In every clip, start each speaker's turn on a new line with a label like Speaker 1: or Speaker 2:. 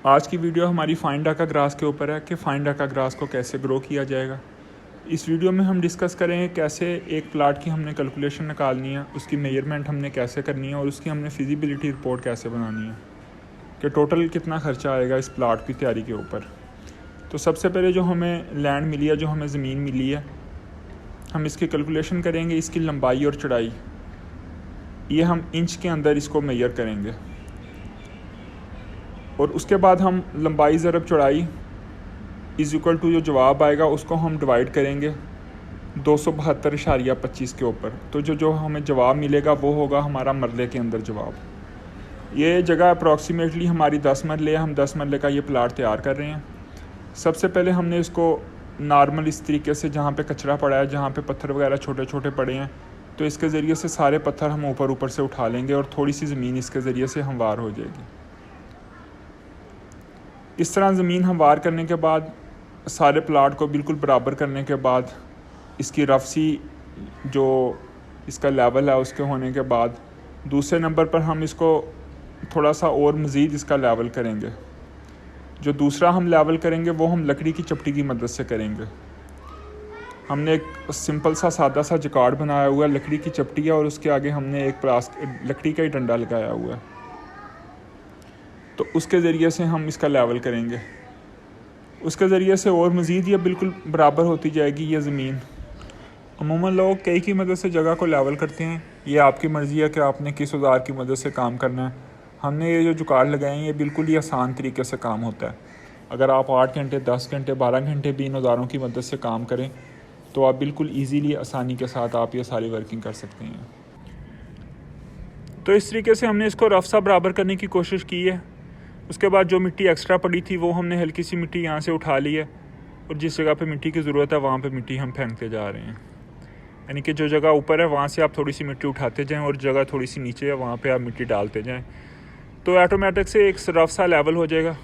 Speaker 1: आज की वीडियो हमारी फाइन डाका ग्रास के ऊपर है कि फाइन डाका ग्रास को कैसे ग्रो किया जाएगा। इस वीडियो में हम डिस्कस करेंगे कैसे एक प्लाट की हमने कैलकुलेशन निकालनी है, उसकी मेजरमेंट हमने कैसे करनी है और उसकी हमने फिजिबिलिटी रिपोर्ट कैसे बनानी है कि टोटल कितना खर्चा आएगा इस प्लाट की तैयारी के ऊपर। तो सबसे पहले जो हमें लैंड मिली है, जो हमें ज़मीन मिली है, हम इसकी कैलकुलेशन करेंगे। इसकी लंबाई और चौड़ाई ये हम इंच के अंदर इसको मेजर करेंगे और उसके बाद हम लंबाई ज़रब चौड़ाई इज़ इक्वल टू जो जवाब आएगा उसको हम डिवाइड करेंगे 272.25 के ऊपर। तो जो हमें जवाब मिलेगा वो होगा हमारा मरले के अंदर जवाब। ये जगह अप्रॉक्सीमेटली हमारी 10 मरले है। हम 10 मरले का ये प्लाट तैयार कर रहे हैं। सबसे पहले हमने इसको नॉर्मल इस तरीके से, जहाँ पे कचरा पड़ा है, जहाँ पे पत्थर वगैरह छोटे छोटे पड़े हैं, तो इसके ज़रिए से सारे पत्थर हम ऊपर से उठा लेंगे और थोड़ी सी ज़मीन इसके ज़रिए से हमवार हो जाएगी। इस तरह ज़मीन हमवार करने के बाद, सारे प्लाट को बिल्कुल बराबर करने के बाद, इसकी रफ सी जो इसका लेवल है उसके होने के बाद, दूसरे नंबर पर हम इसको थोड़ा सा और मज़ीद इसका लेवल करेंगे। जो दूसरा हम लेवल करेंगे वो हम लकड़ी की चपटी की मदद से करेंगे। हमने एक सिंपल सा सादा सा जकार्ड बनाया हुआ है, लकड़ी की चपटी है और उसके आगे हमने एक लकड़ी का ही डंडा लगाया हुआ है। तो उसके ज़रिए से हम इसका लेवल करेंगे। उसके ज़रिए से और मज़ीद ये बिल्कुल बराबर होती जाएगी ये ज़मीन। अमूमन लोग कई की मदद से जगह को लेवल करते हैं। ये आपकी मर्ज़ी है कि आपने किस औज़ार की मदद से काम करना है। हमने ये जो जुगाड़ लगाए हैं ये बिल्कुल ही आसान तरीके से काम होता है। अगर आप 8 घंटे, 10 घंटे, 12 घंटे भी इन औज़ारों की मदद से काम करें तो आप बिल्कुल ईज़िली, आसानी के साथ आप ये सारी वर्किंग कर सकते हैं। तो इस तरीके से हमने इसको रफ सा बराबर करने की कोशिश की है। उसके बाद जो मिट्टी एक्स्ट्रा पड़ी थी वो हमने हल्की सी मिट्टी यहाँ से उठा ली है और जिस जगह पे मिट्टी की ज़रूरत है वहाँ पे मिट्टी हम फेंकते जा रहे हैं। यानी कि जो जगह ऊपर है वहाँ से आप थोड़ी सी मिट्टी उठाते जाएं और जगह थोड़ी सी नीचे है वहाँ पे आप मिट्टी डालते जाएं, तो ऑटोमेटिक से एक रफ सा लेवल हो जाएगा।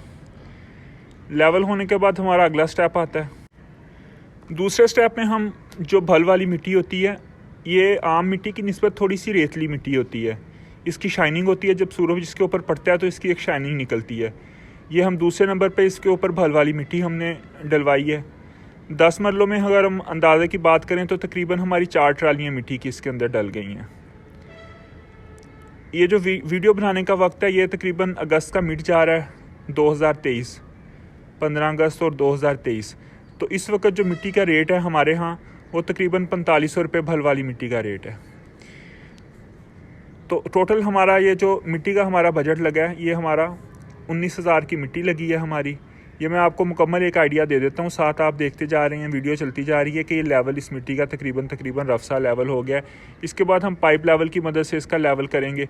Speaker 1: लेवल होने के बाद हमारा अगला स्टेप आता है। दूसरे स्टेप में हम जो भल वाली मिट्टी होती है, ये आम मिट्टी की निस्बत थोड़ी सी रेतली मिट्टी होती है। इसकी शाइनिंग होती है, जब सूरज इसके ऊपर पड़ता है तो इसकी एक शाइनिंग निकलती है। ये हम दूसरे नंबर पे इसके ऊपर भल वाली मिट्टी हमने डलवाई है। 10 मरलों में अगर हम अंदाज़े की बात करें तो तकरीबन हमारी 4 ट्रालियाँ मिट्टी की इसके अंदर डल गई हैं। ये जो वीडियो बनाने का वक्त है ये तकरीबन अगस्त का मिड जा रहा है, 2023, 15 अगस्त और 2023। तो इस वक्त जो मिट्टी का रेट है हमारे यहाँ वो तकरीबन 4500 रुपये भल वाली मिट्टी का रेट है। तो टोटल हमारा ये जो मिट्टी का हमारा बजट लगा है ये हमारा 19,000 की मिट्टी लगी है हमारी। ये मैं आपको मुकम्मल एक आइडिया दे देता हूँ, साथ आप देखते जा रहे हैं, वीडियो चलती जा रही है कि ये लेवल इस मिट्टी का तकरीबन रफ सा लेवल हो गया है। इसके बाद हम पाइप लेवल की मदद से इसका लेवल करेंगे।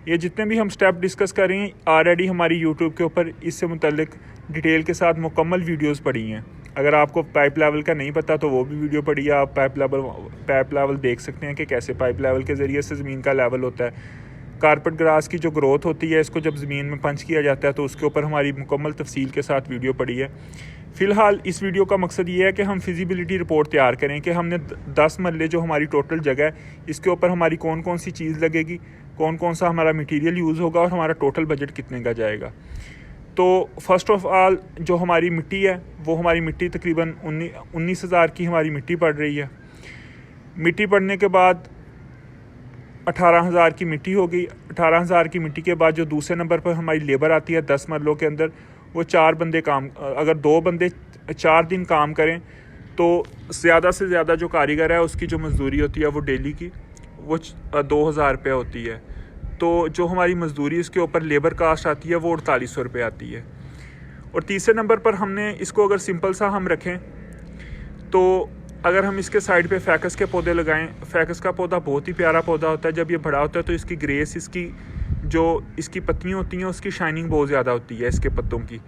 Speaker 1: ये जितने भी हम स्टेप डिस्कस कर रहे हैं ऑलरेडी हमारी यूट्यूब के ऊपर इससे मुतल्लिक डिटेल के साथ मुकम्मल वीडियोज़ पड़ी हैं। अगर आपको पाइप लेवल का नहीं पता तो वो भी वीडियो पढ़िए। आप पाइप लेवल देख सकते हैं कि कैसे पाइप लेवल के ज़रिए से ज़मीन का लेवल होता है। कारपेट ग्रास की जो ग्रोथ होती है, इसको जब ज़मीन में पंच किया जाता है तो उसके ऊपर हमारी मुकम्मल तफसील के साथ वीडियो पड़ी है। फ़िलहाल इस वीडियो का मकसद ये है कि हम फिजिबिलिटी रिपोर्ट तैयार करें कि हमने 10 मरले जो हमारी टोटल जगह है इसके ऊपर हमारी कौन कौन सी चीज़ लगेगी, कौन कौन सा हमारा मटीरियल यूज़ होगा और हमारा टोटल बजट कितने का जाएगा। तो फर्स्ट ऑफ ऑल जो हमारी मिट्टी है वो हमारी मिट्टी तकरीबन 19,000 की हमारी मिट्टी पड़ रही है। मिट्टी पड़ने के बाद 18,000 की मिट्टी हो गई। 18,000 की मिट्टी के बाद जो दूसरे नंबर पर हमारी लेबर आती है 10 मरलों के अंदर, वो 4 बंदे काम, अगर 2 बंदे 4 दिन काम करें तो ज़्यादा से ज़्यादा जो कारीगर है उसकी जो मज़दूरी होती है वो डेली की वो 2,000 रुपये होती है। तो जो हमारी मज़दूरी इसके ऊपर लेबर कास्ट आती है वो 4800 रुपये आती है। और तीसरे नंबर पर हमने इसको अगर सिंपल सा हम रखें तो अगर हम इसके साइड पे फैकस के पौधे लगाएं, फैकस का पौधा बहुत ही प्यारा पौधा होता है। जब ये बड़ा होता है तो इसकी ग्रेस, इसकी जो इसकी पत्तियाँ होती हैं उसकी शाइनिंग बहुत ज़्यादा होती है इसके पत्तों की।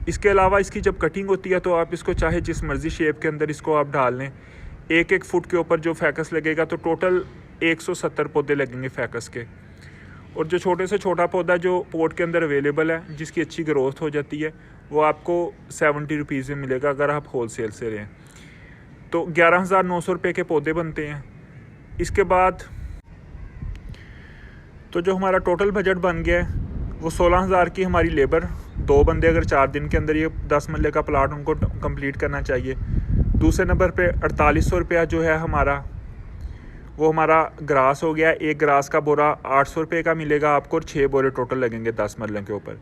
Speaker 1: इसके अलावा इसकी जब कटिंग होती है तो आप इसको चाहे जिस मर्ज़ी शेप के अंदर इसको आप डाल लें। 1-1 फुट के ऊपर जो फैकस लगेगा तो टोटल 170 पौधे लगेंगे फैकस के। और जो छोटे से छोटा पौधा जो पोट के अंदर अवेलेबल है जिसकी अच्छी ग्रोथ हो जाती है वो आपको 70 रुपीज़ में मिलेगा अगर आप होल सेल से लें। तो 11,900 रुपये के पौधे बनते हैं। इसके बाद तो जो हमारा टोटल बजट बन गया है वो 16,000 की हमारी लेबर 2 बंदे अगर 4 दिन के अंदर ये 10 मरले का प्लाट उनको कंप्लीट करना चाहिए। दूसरे नंबर पे 4800 रुपया जो है हमारा, वो हमारा ग्रास हो गया। एक ग्रास का बोरा 800 रुपये का मिलेगा आपको और 6 बोरे टोटल लगेंगे 10 मरलों के ऊपर।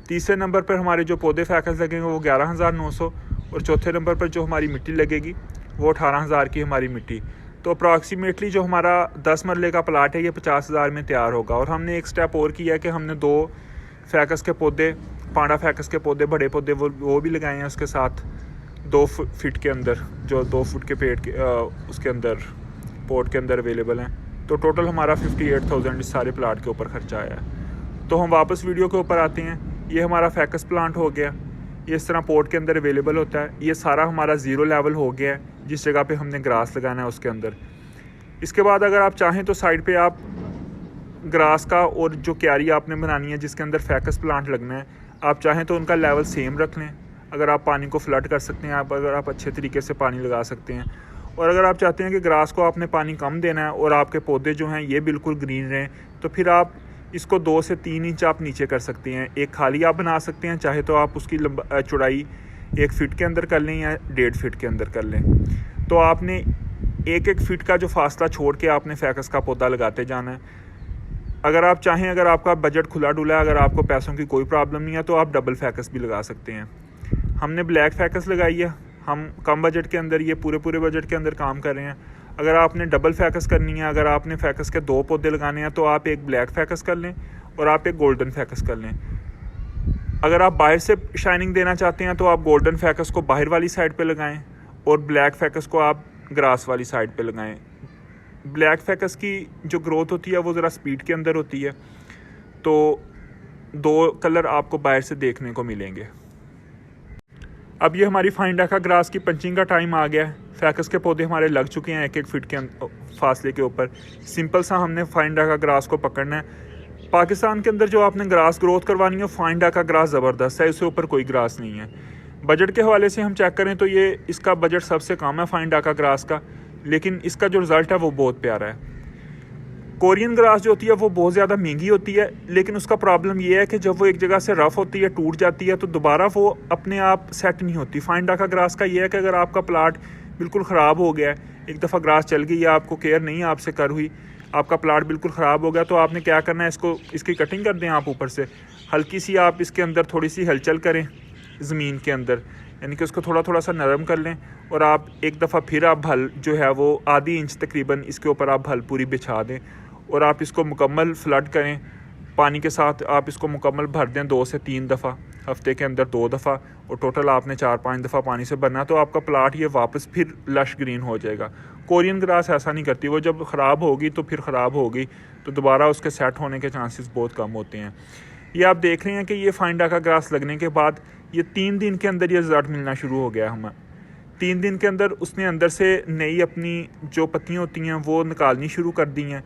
Speaker 1: तीसरे नंबर पर हमारे जो पौधे फैकस लगेंगे वो 11,900 और चौथे नंबर पर जो हमारी मिट्टी लगेगी वो 18,000 की हमारी मिट्टी। तो अप्रॉक्सीमेटली जो हमारा 10 मरले का प्लाट है ये 50,000 में तैयार होगा। और हमने एक स्टेप और किया है कि हमने 2 फैकस के पौधे, पांडा फैकस के पौधे, बड़े पौधे वो भी लगाए हैं उसके साथ 2 फीट के अंदर, जो 2 फुट के पेड़ के उसके अंदर पोर्ट के अंदर अवेलेबल हैं। तो टोटल हमारा 58,000 इस सारे प्लाट के ऊपर खर्चा आया है। तो हम वापस वीडियो के ऊपर आते हैं। ये हमारा फैकस प्लांट हो गया, ये इस तरह पोर्ट के अंदर अवेलेबल होता है। ये सारा हमारा 0 लेवल हो गया है जिस जगह पे हमने ग्रास लगाना है उसके अंदर। इसके बाद अगर आप चाहें तो साइड पे आप ग्रास का और जो क्यारी आपने बनानी है जिसके अंदर फैकस प्लांट लगना है, आप चाहें तो उनका लेवल सेम रख लें। अगर आप पानी को फ्लड कर सकते हैं, अगर आप अच्छे तरीके से पानी लगा सकते हैं। और अगर आप चाहते हैं कि ग्रास को आपने पानी कम देना है और आपके पौधे जो हैं ये बिल्कुल ग्रीन रहें, तो फिर आप इसको 2 से 3 इंच आप नीचे कर सकते हैं। एक खाली आप बना सकते हैं, चाहे तो आप उसकी चौड़ाई 1 फीट के अंदर कर लें या 1.5 फीट के अंदर कर लें। तो आपने 1-1 फीट का जो फासला छोड़ के आपने फैकस का पौधा लगाते जाना है। अगर आप चाहें, अगर आपका बजट खुला डुला है, अगर आपको पैसों की कोई प्रॉब्लम नहीं है, तो आप डबल फैकस भी लगा सकते हैं। हमने ब्लैक फैकस लगाई है, हम कम बजट के अंदर, ये पूरे बजट के अंदर काम कर रहे हैं। अगर आपने डबल फैकस करनी है, अगर आपने फैकस के 2 पौधे लगाने हैं, तो आप एक ब्लैक फैकस कर लें और आप एक गोल्डन फैकस कर लें। अगर आप बाहर से शाइनिंग देना चाहते हैं तो आप गोल्डन फैकस को बाहर वाली साइड पे लगाएं और ब्लैक फैकस को आप ग्रास वाली साइड पे लगाएं। ब्लैक फैकस की जो ग्रोथ होती है वो ज़रा स्पीड के अंदर होती है, तो 2 कलर आपको बाहर से देखने को मिलेंगे। अब ये हमारी फाइंडा का ग्रास की पंचिंग का टाइम आ गया है। फैकस के पौधे हमारे लग चुके हैं 1-1 फीट के फासले के ऊपर। सिंपल सा हमने फाइंडा का ग्रास को पकड़ना है। पाकिस्तान के अंदर जो आपने ग्रास ग्रोथ करवानी है, फाइंडा का ग्रास ज़बरदस्त है, इससे ऊपर कोई ग्रास नहीं है। बजट के हवाले से हम चेक करें तो ये इसका बजट सबसे कम है फाइंडा का ग्रास का, लेकिन इसका जो रिज़ल्ट है वो बहुत प्यारा है। कोरियन ग्रास जो होती है वो बहुत ज़्यादा महंगी होती है, लेकिन उसका प्रॉब्लम ये है कि जब वो एक जगह से रफ़ होती है, टूट जाती है, तो दोबारा वो अपने आप सेट नहीं होती। फाइंडा का ग्रास का ये है कि अगर आपका प्लाट बिल्कुल ख़राब हो गया है, एक दफ़ा ग्रास चल गई या आपको केयर नहीं आपसे कर हुई, आपका प्लाट बिल्कुल ख़राब हो गया, तो आपने क्या करना है, इसकी कटिंग कर दें आप ऊपर से। हल्की सी आप इसके अंदर थोड़ी सी हलचल करें ज़मीन के अंदर, यानी कि उसको थोड़ा सा नरम कर लें और आप एक दफ़ा फिर आप भल जो है वो आधी इंच तकरीबन इसके ऊपर आप भल पूरी बिछा दें और आप इसको मुकम्मल फ्लड करें पानी के साथ। आप इसको मुकम्मल भर दें 2 से 3 दफ़ा, हफ्ते के अंदर 2 दफ़ा, और टोटल आपने 4-5 दफ़ा पानी से भरना, तो आपका प्लाट ये वापस फिर लश ग्रीन हो जाएगा। कोरियन ग्रास ऐसा नहीं करती, वो जब ख़राब होगी तो फिर ख़राब होगी, तो दोबारा उसके सेट होने के चांसेस बहुत कम होते हैं। ये आप देख रहे हैं कि ये फाइंडा का ग्रास लगने के बाद ये 3 दिन के अंदर ये रिजल्ट मिलना शुरू हो गया हमें। 3 दिन के अंदर उसने अंदर से नई अपनी जो पत्तियाँ होती हैं वो निकालनी शुरू कर दी हैं।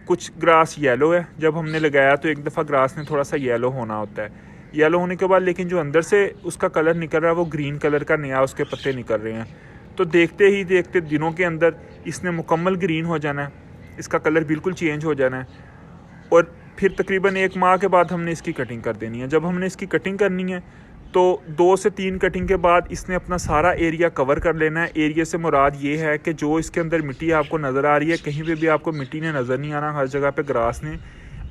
Speaker 1: कुछ ग्रास येलो है, जब हमने लगाया तो एक दफ़ा ग्रास ने थोड़ा सा येलो होना होता है। येलो होने के बाद लेकिन जो अंदर से उसका कलर निकल रहा है वो ग्रीन कलर का नया उसके पत्ते निकल रहे हैं। तो देखते ही देखते दिनों के अंदर इसने मुकम्मल ग्रीन हो जाना है, इसका कलर बिल्कुल चेंज हो जाना है और फिर तकरीबन 1 माह के बाद हमने इसकी कटिंग कर देनी है। जब हमने इसकी कटिंग करनी है तो 2 से 3 कटिंग के बाद इसने अपना सारा एरिया कवर कर लेना है। एरिया से मुराद ये है कि जो इसके अंदर मिट्टी आपको नज़र आ रही है, कहीं पे भी आपको मिट्टी ने नज़र नहीं आना, हर जगह पे ग्रास ने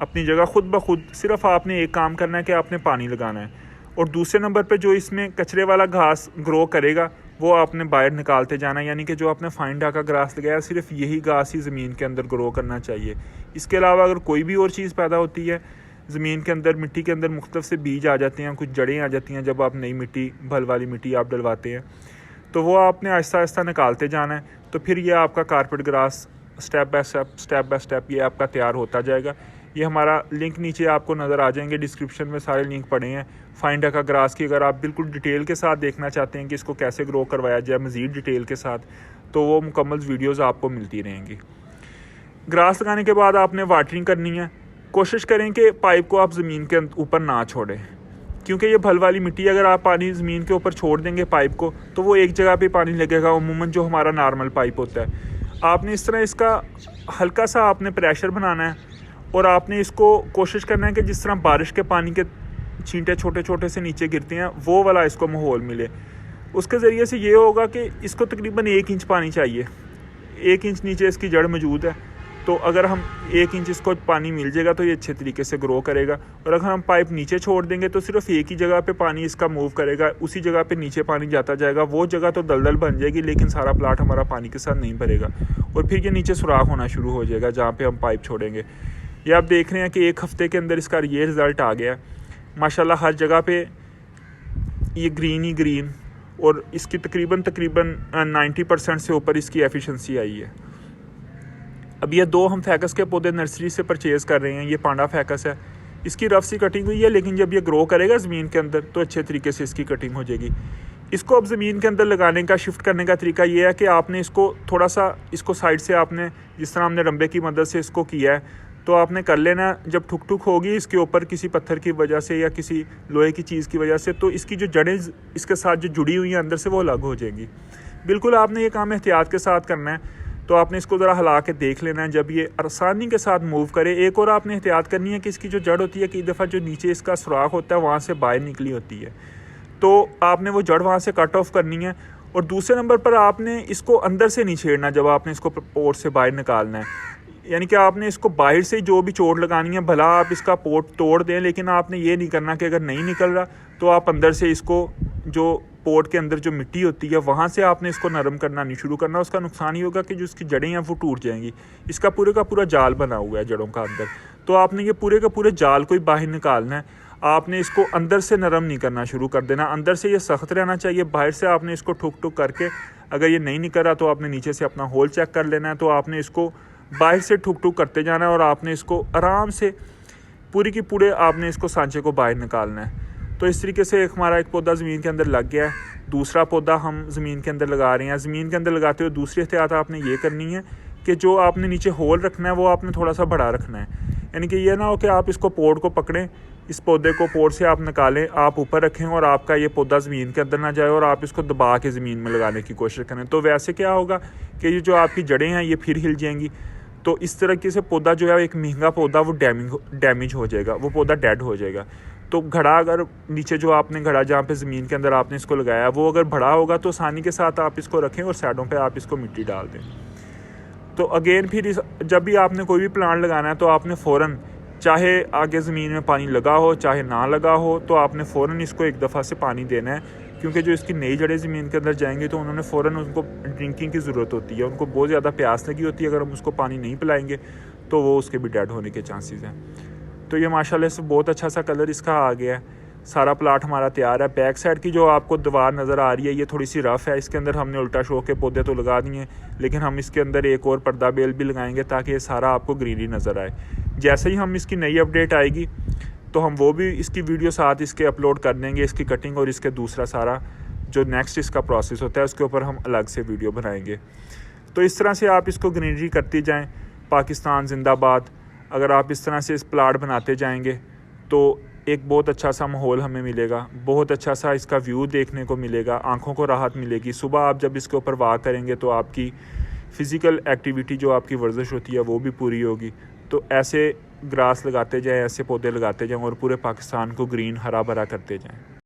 Speaker 1: अपनी जगह खुद ब खुद, सिर्फ आपने एक काम करना है कि आपने पानी लगाना है। और दूसरे नंबर पे जो इसमें कचरे वाला घास ग्रो करेगा वो आपने बाहर निकालते जाना है, यानी कि जो आपने फाइंडा का ग्रास लगाया सिर्फ यही घास ही ज़मीन के अंदर ग्रो करना चाहिए। इसके अलावा अगर कोई भी और चीज़ पैदा होती है ज़मीन के अंदर, मिट्टी के अंदर मुख्तलिफ से बीज आ जाते हैं, कुछ जड़ें आ जाती हैं, जब आप नई मिट्टी, भल वाली मिट्टी आप डलवाते हैं, तो वो आपने आहिस्ता आहिस्ता निकालते जाना है। तो फिर ये आपका carpet grass step by step ये आपका तैयार होता जाएगा। ये हमारा लिंक नीचे आपको नज़र आ जाएंगे, डिस्क्रिप्शन में सारे लिंक पड़े हैं फाइंडा का ग्रास की। अगर आप बिल्कुल डिटेल के साथ देखना चाहते हैं कि इसको कैसे ग्रो करवाया जाए मज़ीद डिटेल के साथ, तो वो मुकम्मल वीडियोज़ आपको मिलती रहेंगी। ग्रास लगाने के बाद आपने वाटरिंग करनी है। कोशिश करें कि पाइप को आप ज़मीन के ऊपर ना छोड़ें, क्योंकि ये भल वाली मिट्टी अगर आप पानी ज़मीन के ऊपर छोड़ देंगे पाइप को, तो वो एक जगह पे पानी लगेगा, उमूमन जो हमारा नॉर्मल पाइप होता है। आपने इस तरह इसका हल्का सा आपने प्रेशर बनाना है और आपने इसको कोशिश करना है कि जिस तरह बारिश के पानी के छींटे छोटे छोटे से नीचे गिरते हैं, वो वाला इसको माहौल मिले। उसके ज़रिए से ये होगा कि इसको तकरीबन 1 इंच पानी चाहिए। 1 इंच नीचे इसकी जड़ मौजूद है, तो अगर हम 1 इंच इसको पानी मिल जाएगा तो ये अच्छे तरीके से ग्रो करेगा। और अगर हम पाइप नीचे छोड़ देंगे तो सिर्फ एक ही जगह पे पानी इसका मूव करेगा, उसी जगह पे नीचे पानी जाता जाएगा। वो जगह तो दलदल बन जाएगी, लेकिन सारा प्लाट हमारा पानी के साथ नहीं भरेगा और फिर ये नीचे सुराख होना शुरू हो जाएगा जहाँ पे हम पाइप छोड़ेंगे। ये आप देख रहे हैं कि 1 हफ़्ते के अंदर इसका ये रिज़ल्ट आ गया माशाल्लाह। हर जगह पे ये ग्रीन ही ग्रीन, और इसकी तकरीबन 90% से ऊपर इसकी एफिशिएंसी आई है। अब ये 2 हम फैकस के पौधे नर्सरी से परचेज़ कर रहे हैं। ये पांडा फैकस है, इसकी रफ सी कटिंग हुई है, लेकिन जब ये ग्रो करेगा ज़मीन के अंदर तो अच्छे तरीके से इसकी कटिंग हो जाएगी। इसको अब ज़मीन के अंदर लगाने का, शिफ्ट करने का तरीका ये है कि आपने इसको थोड़ा सा इसको साइड से, आपने जिस तरह हमने रंबे की मदद से इसको किया है, तो आपने कर लेना। जब ठुक ठुक होगी इसके ऊपर किसी पत्थर की वजह से या किसी लोहे की चीज़ की वजह से, तो इसकी जो जड़ें इसके साथ जो जुड़ी हुई हैं अंदर से, वो अलग हो जाएंगी। बिल्कुल आपने ये काम एहतियात के साथ करना है। तो आपने इसको ज़रा हिला के देख लेना है, जब ये आसानी के साथ मूव करे। एक और आपने एहतियात करनी है कि इसकी जो जड़ होती है, कई दफ़ा जो नीचे इसका सुराख होता है वहाँ से बाहर निकली होती है, तो आपने वो जड़ वहाँ से कट ऑफ करनी है। और दूसरे नंबर पर आपने इसको अंदर से नहीं छेड़ना जब आपने इसको पोट से बाहर निकालना है। यानी कि आपने इसको बाहर से जो भी चोट लगानी है, भला आप इसका पोट तोड़ दें, लेकिन आपने ये नहीं करना कि अगर नहीं निकल रहा तो आप अंदर से इसको, जो पोट के अंदर जो मिट्टी होती है वहाँ से आपने इसको नरम करना नहीं शुरू करना। उसका नुकसान ये होगा कि जो इसकी जड़ें हैं वो टूट जाएंगी। इसका पूरे का पूरा जाल बना हुआ है जड़ों का अंदर, तो आपने ये पूरे का पूरे जाल को ही बाहर निकालना है। आपने इसको अंदर से नरम नहीं करना शुरू कर देना, अंदर से ये सख्त रहना चाहिए। बाहर से आपने इसको ठुक ठुक करके, अगर ये नहीं निकल रहा तो आपने नीचे से अपना होल चेक कर लेना है। तो आपने इसको बाहर से ठुक ठुक करते जाना है और आपने इसको आराम से पूरी की पूरे आपने इसको सांचे को बाहर निकालना है। तो इस तरीके से हमारा एक पौधा ज़मीन के अंदर लग गया है, दूसरा पौधा हम ज़मीन के अंदर लगा रहे हैं। ज़मीन के अंदर लगाते हुए दूसरी एहतियात आपने ये करनी है कि जो आपने नीचे होल रखना है वो आपने थोड़ा सा बड़ा रखना है। यानी कि ये ना हो कि आप इसको पोट को पकड़ें, इस पौधे को पोट से आप निकालें, आप ऊपर रखें और आपका ये पौधा ज़मीन के अंदर ना जाए और आप इसको दबा के ज़मीन में लगाने की कोशिश करें। तो वैसे क्या होगा कि ये जो आपकी जड़ें हैं ये फिर हिल जाएंगी। तो इस तरीके से पौधा जो है, एक महंगा पौधा, वो डैमेज हो जाएगा, वो पौधा डेड हो जाएगा। तो घड़ा, अगर नीचे जो आपने घड़ा जहाँ पे ज़मीन के अंदर आपने इसको लगाया वो अगर बड़ा होगा तो आसानी के साथ आप इसको रखें और साइडों पे आप इसको मिट्टी डाल दें। तो अगेन फिर जब भी आपने कोई भी प्लांट लगाना है तो आपने फ़ौरन, चाहे आगे ज़मीन में पानी लगा हो चाहे ना लगा हो, तो आपने फ़ौरन इसको एक दफ़ा से पानी देना है, क्योंकि जो इसकी नई जड़ें ज़मीन के अंदर जाएंगी तो उन्होंने फ़ौरन उनको ड्रिंकिंग की ज़रूरत होती है, उनको बहुत ज़्यादा प्यास लगी होती है। अगर हम उसको पानी नहीं पिलाएंगे तो वो उसके भी डेड होने के चांसेस हैं। तो ये माशाल्लाह से बहुत अच्छा सा कलर इसका आ गया है। सारा प्लाट हमारा तैयार है। बैक साइड की जो आपको दीवार नज़र आ रही है ये थोड़ी सी रफ़ है, इसके अंदर हमने उल्टा शो के पौधे तो लगा दिए, लेकिन हम इसके अंदर एक और पर्दा बेल भी लगाएंगे ताकि ये सारा आपको ग्रीनरी नज़र आए। जैसे ही हम इसकी नई अपडेट आएगी तो हम वो भी इसकी वीडियो साथ इसके अपलोड कर देंगे, इसकी कटिंग और इसके दूसरा सारा जो नेक्स्ट इसका प्रोसेस होता है उसके ऊपर हम अलग से वीडियो बनाएंगे। तो इस तरह से आप इसको ग्रीनरी करती जाएँ। पाकिस्तान जिंदाबाद। अगर आप इस तरह से इस प्लाट बनाते जाएंगे तो एक बहुत अच्छा सा माहौल हमें मिलेगा, बहुत अच्छा सा इसका व्यू देखने को मिलेगा, आंखों को राहत मिलेगी। सुबह आप जब इसके ऊपर वॉक करेंगे तो आपकी फ़िज़िकल एक्टिविटी, जो आपकी वर्जिश होती है, वो भी पूरी होगी। तो ऐसे ग्रास लगाते जाएं, ऐसे पौधे लगाते जाएं और पूरे पाकिस्तान को ग्रीन हरा भरा करते जाएं।